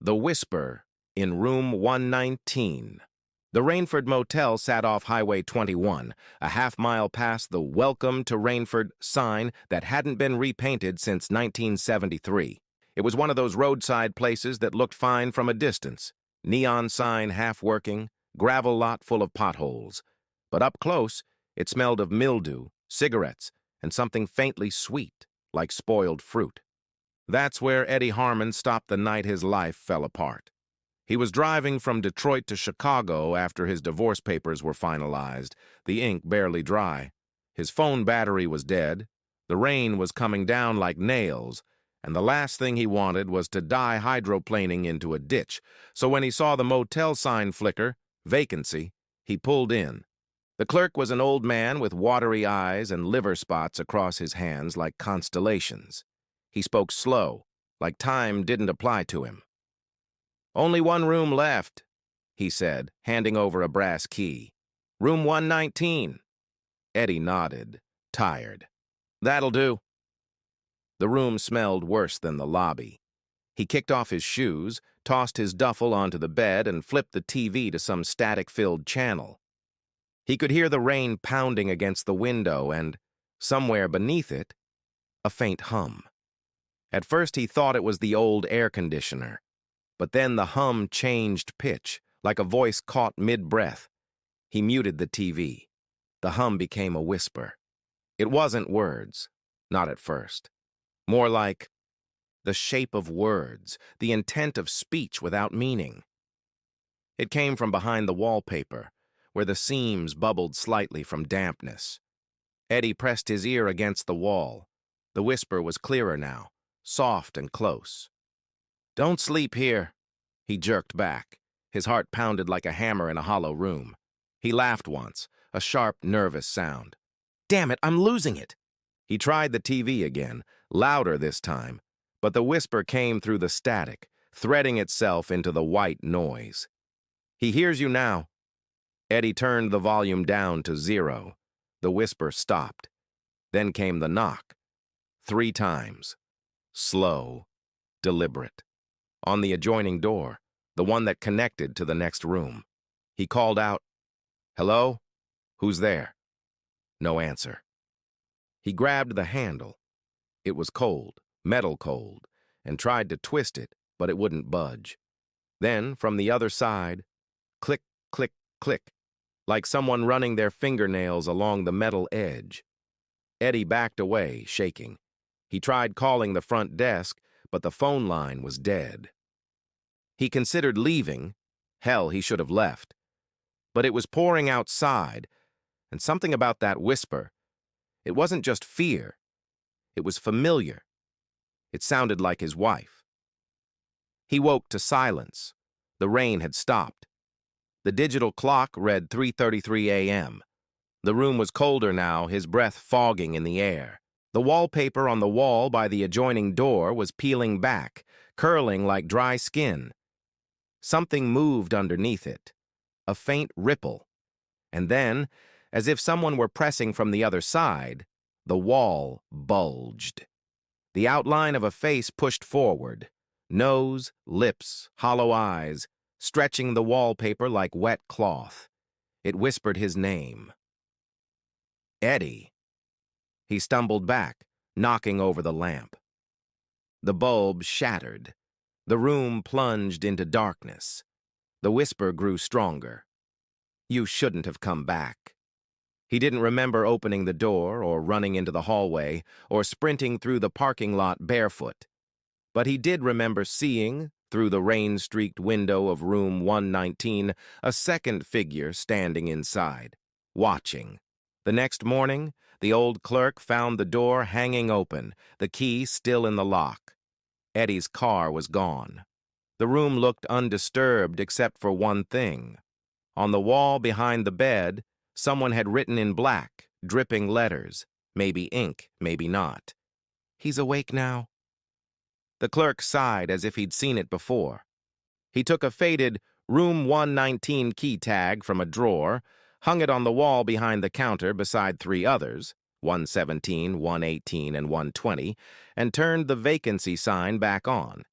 The Whisper in Room 119. The Rainford Motel sat off Highway 21, a half-mile past the Welcome to Rainford sign that hadn't been repainted since 1973. It was one of those roadside places that looked fine from a distance. Neon sign half working, gravel lot full of potholes. But up close, it smelled of mildew, cigarettes, and something faintly sweet, like spoiled fruit. That's where Eddie Harmon stopped the night his life fell apart. He was driving from Detroit to Chicago after his divorce papers were finalized, the ink barely dry. His phone battery was dead, the rain was coming down like nails, and the last thing he wanted was to die hydroplaning into a ditch. So when he saw the motel sign flicker, vacancy, he pulled in. The clerk was an old man with watery eyes and liver spots across his hands like constellations. He spoke slow, like time didn't apply to him. "Only one room left," he said, handing over a brass key. "Room 119. Eddie nodded, tired. "That'll do." The room smelled worse than the lobby. He kicked off his shoes, tossed his duffel onto the bed, and flipped the TV to some static-filled channel. He could hear the rain pounding against the window and, somewhere beneath it, a faint hum. At first he thought it was the old air conditioner, but then the hum changed pitch, like a voice caught mid-breath. He muted the TV. The hum became a whisper. It wasn't words, not at first. More like the shape of words, the intent of speech without meaning. It came from behind the wallpaper, where the seams bubbled slightly from dampness. Eddie pressed his ear against the wall. The whisper was clearer now, soft and close. "Don't sleep here," he jerked back. His heart pounded like a hammer in a hollow room. He laughed once, a sharp, nervous sound. "Damn it, I'm losing it!" He tried the TV again, louder this time, but the whisper came through the static, threading itself into the white noise. "He hears you now." Eddie turned the volume down to 0. The whisper stopped. Then came the knock. 3 times. Slow, deliberate. On the adjoining door, the one that connected to the next room. He called out, "Hello? Who's there?" No answer. He grabbed the handle. It was cold, metal cold, and tried to twist it, but it wouldn't budge. Then, from the other side, click, click, click, like someone running their fingernails along the metal edge. Eddie backed away, shaking. He tried calling the front desk, but the phone line was dead. He considered leaving. Hell, he should have left. But it was pouring outside, and something about that whisper. It wasn't just fear. It was familiar. It sounded like his wife. He woke to silence. The rain had stopped. The digital clock read 3:33 a.m. The room was colder now, his breath fogging in the air. The wallpaper on the wall by the adjoining door was peeling back, curling like dry skin. Something moved underneath it, a faint ripple. And then, as if someone were pressing from the other side, the wall bulged. The outline of a face pushed forward, nose, lips, hollow eyes, stretching the wallpaper like wet cloth. It whispered his name. Eddie. He stumbled back, knocking over the lamp. The bulb shattered. The room plunged into darkness. The whisper grew stronger. "You shouldn't have come back." He didn't remember opening the door or running into the hallway or sprinting through the parking lot barefoot. But he did remember seeing, through the rain-streaked window of room 119, a second figure standing inside, watching. The next morning, the old clerk found the door hanging open, the key still in the lock. Eddie's car was gone. The room looked undisturbed except for one thing. On the wall behind the bed, someone had written in black, dripping letters, maybe ink, maybe not. "He's awake now." The clerk sighed as if he'd seen it before. He took a faded Room 119 key tag from a drawer, hung it on the wall behind the counter beside 3 others, 117, 118, and 120, and turned the vacancy sign back on.